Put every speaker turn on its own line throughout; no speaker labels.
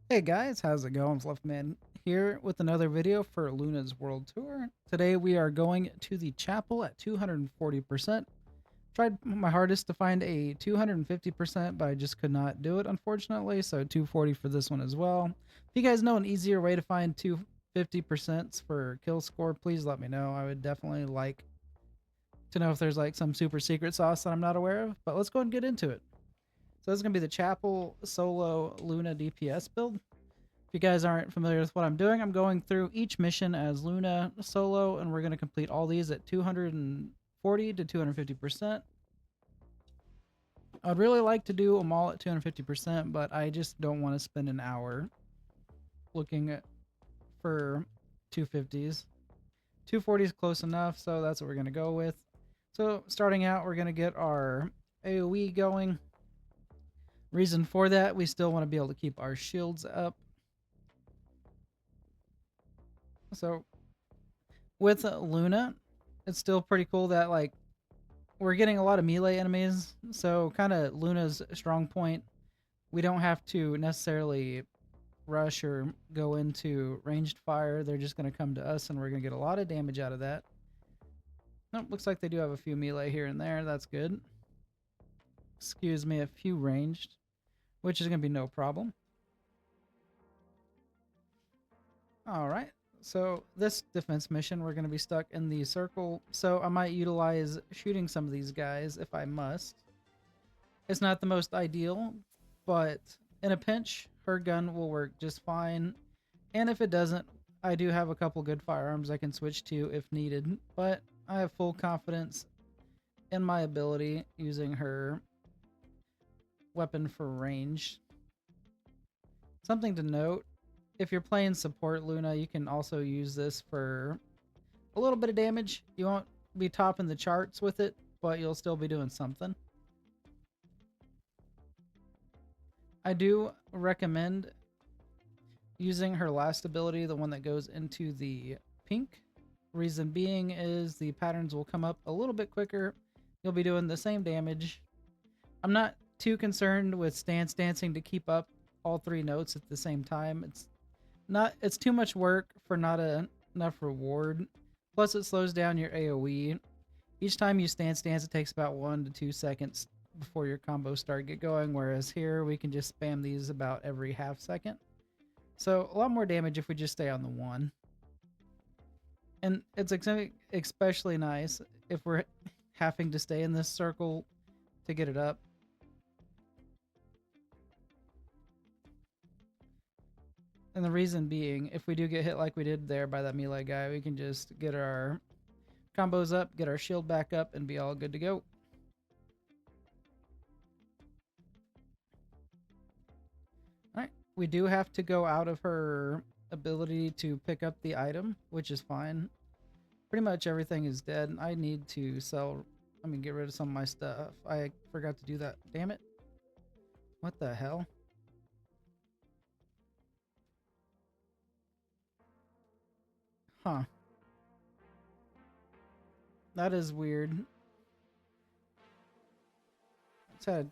Hey guys, how's it going? It's Leftman here with another video for Luna's World Tour. Today we are going to the chapel at 240%. Tried my hardest to find a 250%, but I just could not do it unfortunately, so 240 for this one as well. If you guys know an easier way to find 250% for kill score, please let me know. I would definitely like to know if there's like some super secret sauce that I'm not aware of, but let's go and get into it. So this is going to be the chapel solo Luna DPS build. If you guys aren't familiar with what I'm doing, I'm going through each mission as Luna solo, and we're going to complete all these at 240 to 250%. I'd really like to do them all at 250%, but I just don't want to spend an hour looking for 250s. 240 is close enough, so that's what we're going to go with. So starting out, we're going to get our AoE going. Reason for that, we still want to be able to keep our shields up. So with Luna, it's still pretty cool that like we're getting a lot of melee enemies. So kind of Luna's strong point. We don't have to necessarily rush or go into ranged fire. They're just going to come to us and we're going to get a lot of damage out of that. Nope, looks like they do have a few melee here and there. That's good. Excuse me, a few ranged, which is going to be no problem. All right. So this defense mission, we're going to be stuck in the circle. So I might utilize shooting some of these guys if I must. It's not the most ideal, but in a pinch, her gun will work just fine. And if it doesn't, I do have a couple good firearms I can switch to if needed. But I have full confidence in my ability using her weapon for range. Something to note, if you're playing support Luna, you can also use this for a little bit of damage. You won't be topping the charts with it, but you'll still be doing something. I do recommend using her last ability, the one that goes into the pink. Reason being is the patterns will come up a little bit quicker. You'll be doing the same damage. I'm not too concerned with stance dancing to keep up all three notes at the same time. It's too much work for not enough reward. Plus it slows down your AoE. Each time you stance dance, it takes about 1 to 2 seconds before your combos start get going, whereas here we can just spam these about every half second. So a lot more damage if we just stay on the one. And it's especially nice if we're having to stay in this circle to get it up. And the reason being, if we do get hit like we did there by that melee guy, we can just get our combos up, get our shield back up, and be all good to go. Alright, we do have to go out of her ability to pick up the item, which is fine. Pretty much everything is dead. I need to get rid of some of my stuff. I forgot to do that. Damn it. What the hell? Huh. That is weird. It's had...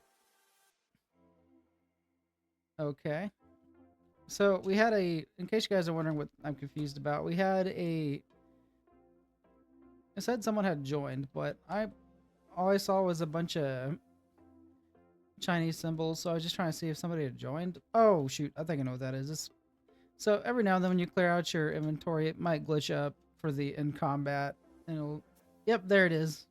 Okay. So we had in case you guys are wondering what I'm confused about, we had it said someone had joined, but all I saw was a bunch of Chinese symbols, so I was just trying to see if somebody had joined. Oh shoot, I think I know what that is. So every now and then when you clear out your inventory, it might glitch up for the in combat, and yep, there it is.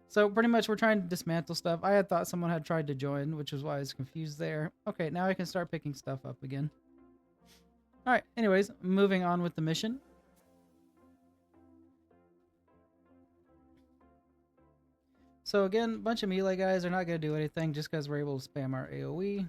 So pretty much we're trying to dismantle stuff. I had thought someone had tried to join, which is why I was confused there. Okay, now I can start picking stuff up again. Alright, anyways, moving on with the mission. So again, a bunch of melee guys are not going to do anything just because we're able to spam our AoE.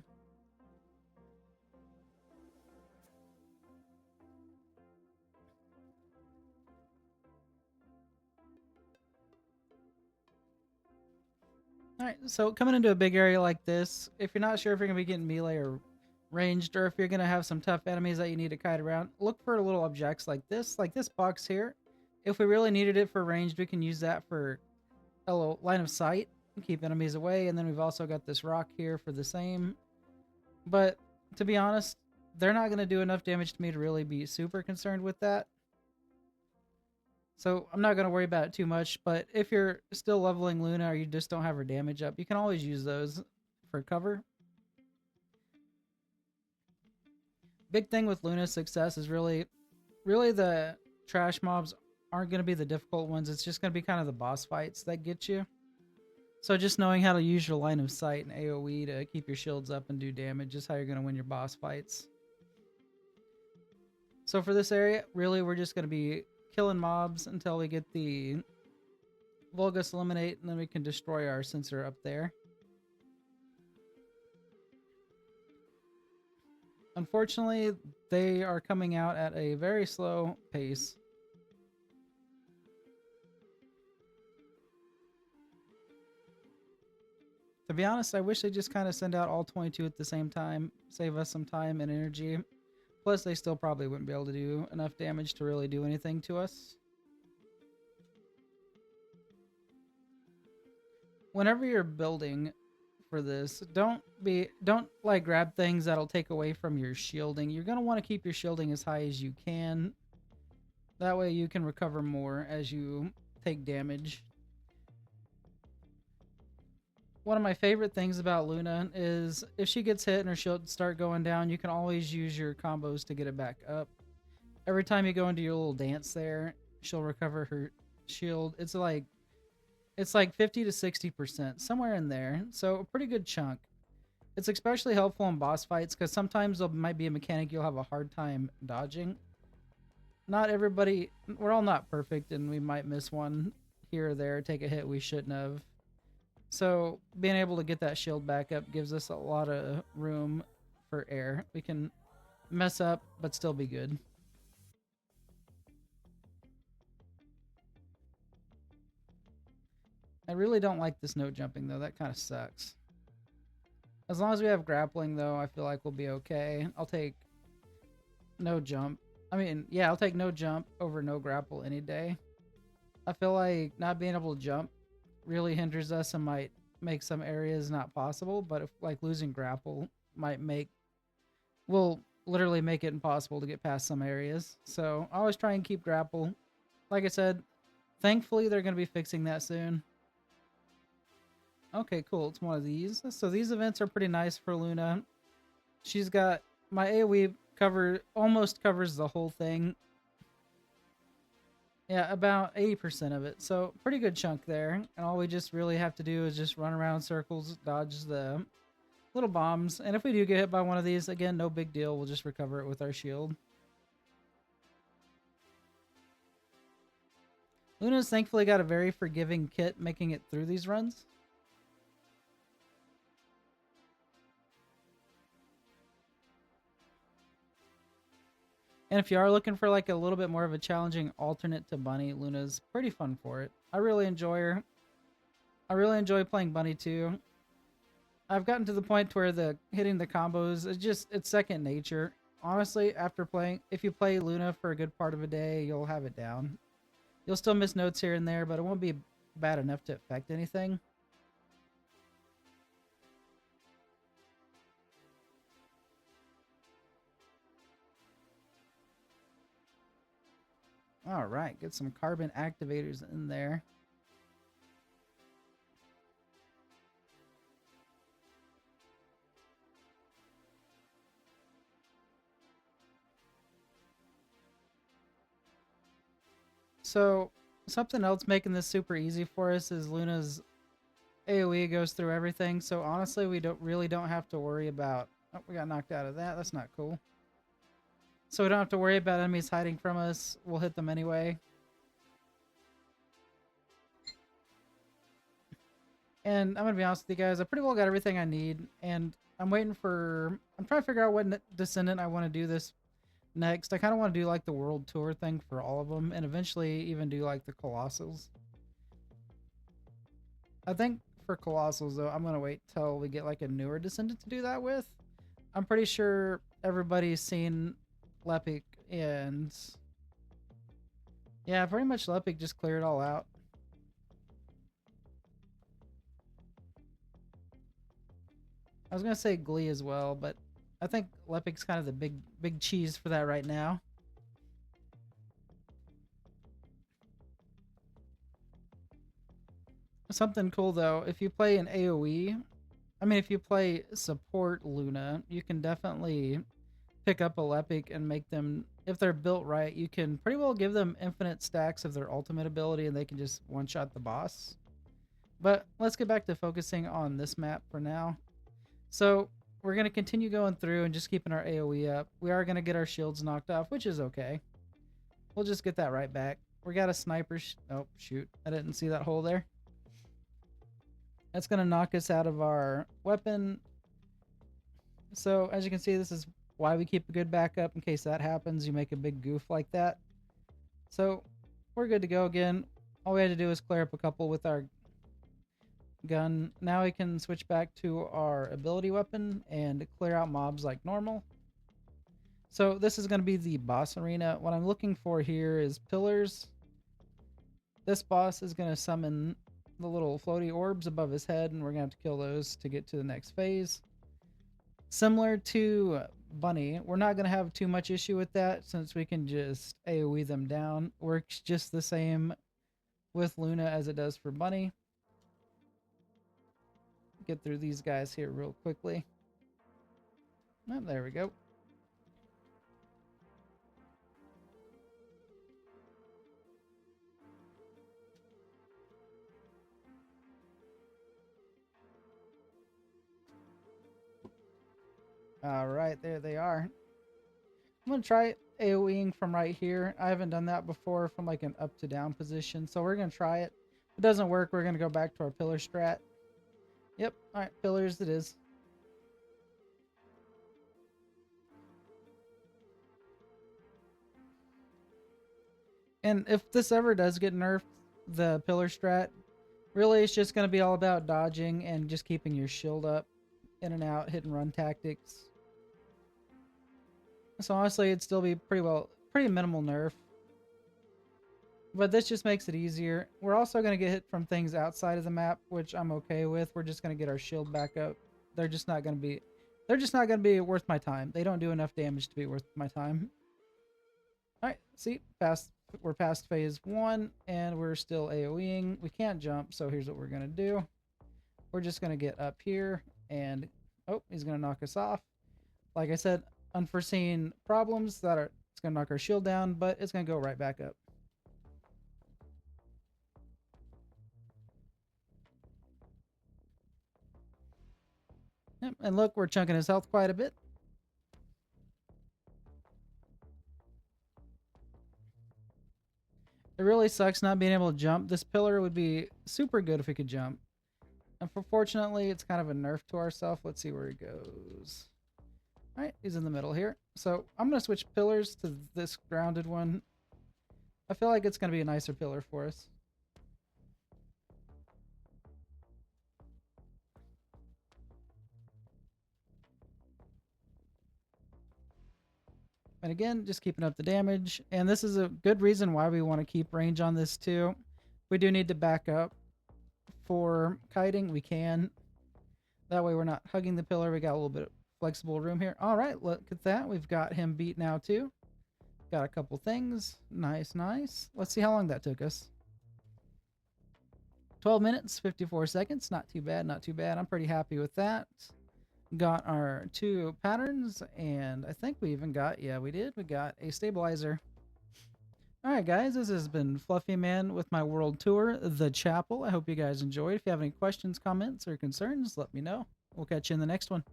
Alright, so coming into a big area like this, if you're not sure if you're going to be getting melee or ranged, or if you're going to have some tough enemies that you need to kite around, look for little objects like this box here. If we really needed it for ranged, we can use that for a little line of sight and keep enemies away. And then we've also got this rock here for the same. But to be honest, they're not going to do enough damage to me to really be super concerned with that. So I'm not going to worry about it too much, but if you're still leveling Luna or you just don't have her damage up, you can always use those for cover. Big thing with Luna's success is really the trash mobs aren't going to be the difficult ones. It's just going to be kind of the boss fights that get you. So just knowing how to use your line of sight and AoE to keep your shields up and do damage is how you're going to win your boss fights. So for this area, really we're just going to be killing mobs until we get the Vulgus Eliminate, and then we can destroy our sensor up there. Unfortunately, they are coming out at a very slow pace. To be honest, I wish they just kind of send out all 22 at the same time, save us some time and energy. Plus, they still probably wouldn't be able to do enough damage to really do anything to us. Whenever you're building for this, don't like grab things that'll take away from your shielding. You're gonna want to keep your shielding as high as you can. That way you can recover more as you take damage. One of my favorite things about Luna is if she gets hit and her shield start going down, you can always use your combos to get it back up. Every time you go into your little dance there, she'll recover her shield. It's like 50 to 60%, somewhere in there. So a pretty good chunk. It's especially helpful in boss fights because sometimes there might be a mechanic you'll have a hard time dodging. Not everybody, we're all not perfect, and we might miss one here or there, take a hit we shouldn't have. So being able to get that shield back up gives us a lot of room for air. We can mess up, but still be good. I really don't like this no jumping though, that kind of sucks. As long as we have grappling though, I feel like we'll be okay. I'll take no jump. I mean, yeah, I'll take no jump over no grapple any day. I feel like not being able to jump really hinders us and might make some areas not possible, but if like losing grapple will literally make it impossible to get past some areas. So I always try and keep grapple. Like I said, thankfully they're going to be fixing that soon. Okay, cool. It's one of these. So these events are pretty nice for Luna. She's got my AoE almost covers the whole thing. Yeah, about 80% of it. So pretty good chunk there. And all we just really have to do is just run around in circles, dodge the little bombs. And if we do get hit by one of these, again, no big deal. We'll just recover it with our shield. Luna's thankfully got a very forgiving kit making it through these runs. And if you are looking for like a little bit more of a challenging alternate to Bunny, Luna's pretty fun for it. I really enjoy her. I really enjoy playing Bunny too. I've gotten to the point where hitting the combos it's second nature. Honestly, if you play Luna for a good part of a day, you'll have it down. You'll still miss notes here and there, but it won't be bad enough to affect anything. All right, get some carbon activators in there. So something else making this super easy for us is Luna's AoE goes through everything. So honestly, we don't have to worry about. Oh, we got knocked out of that. That's not cool. So we don't have to worry about enemies hiding from us. We'll hit them anyway. And I'm gonna be honest with you guys, I pretty well got everything I need, and I'm trying to figure out what Descendant I want to do this next. I kind of want to do like the world tour thing for all of them, and eventually even do like the Colossals. I think for Colossals though, I'm gonna wait till we get like a newer Descendant to do that with. I'm pretty sure everybody's seen Lepic, and yeah, pretty much Lepic just cleared it all out. I was gonna say Glee as well, but I think Lepic's kind of the big cheese for that right now. Something cool though, if you play an AoE, I mean if you play support Luna, you can definitely pick up a Lepic and make them, if they're built right, you can pretty well give them infinite stacks of their ultimate ability and they can just one-shot the boss. But let's get back to focusing on this map for now. So we're going to continue going through and just keeping our AoE up. We are going to get our shields knocked off, which is okay. We'll just get that right back. We got a sniper. Oh, shoot. I didn't see that hole there. That's going to knock us out of our weapon. So as you can see, this is why we keep a good backup in case that happens. You make a big goof like that. So we're good to go again. All we had to do is clear up a couple with our gun. Now we can switch back to our ability weapon and clear out mobs like normal. So this is going to be the boss arena. What I'm looking for here is pillars. This boss is going to summon the little floaty orbs above his head, and we're going to have to kill those to get to the next phase. Similar to Bunny, we're not going to have too much issue with that since we can just AoE them down. Works just the same with Luna as it does for Bunny. Get through these guys here real quickly. Oh, there we go. All right, there they are. I'm going to try AoEing from right here. I haven't done that before from like an up to down position, so we're going to try it. If it doesn't work, we're going to go back to our pillar strat. Yep, all right, pillars it is. And if this ever does get nerfed, the pillar strat, really it's just going to be all about dodging and just keeping your shield up, in and out, hit and run tactics. So honestly, it'd still be pretty minimal nerf. But this just makes it easier. We're also going to get hit from things outside of the map, which I'm okay with. We're just going to get our shield back up. They're just not going to be worth my time. They don't do enough damage to be worth my time. All right, see, we're past phase 1 and we're still AoEing. We can't jump, so here's what we're going to do. We're just going to get up here and oh, he's going to knock us off. Like I said, unforeseen problems it's going to knock our shield down, but it's going to go right back up. Yep, and look, we're chunking his health quite a bit. It really sucks not being able to jump. This pillar would be super good if we could jump. Unfortunately, it's kind of a nerf to ourselves. Let's see where he goes. All right, he's in the middle here. So I'm going to switch pillars to this grounded one. I feel like it's going to be a nicer pillar for us. And again, just keeping up the damage. And this is a good reason why we want to keep range on this too. We do need to back up for kiting. We can. That way we're not hugging the pillar. We got a little bit of flexible room here. All right, look at that. We've got him beat now too. Got a couple things. Nice, nice. Let's see how long that took us. 12 minutes, 54 seconds. Not too bad, not too bad. I'm pretty happy with that. Got our 2 patterns, and I think we even got, yeah, we did. We got a stabilizer. All right, guys, this has been Fluffy Man with my world tour, The Chapel. I hope you guys enjoyed. If you have any questions, comments, or concerns, let me know. We'll catch you in the next one.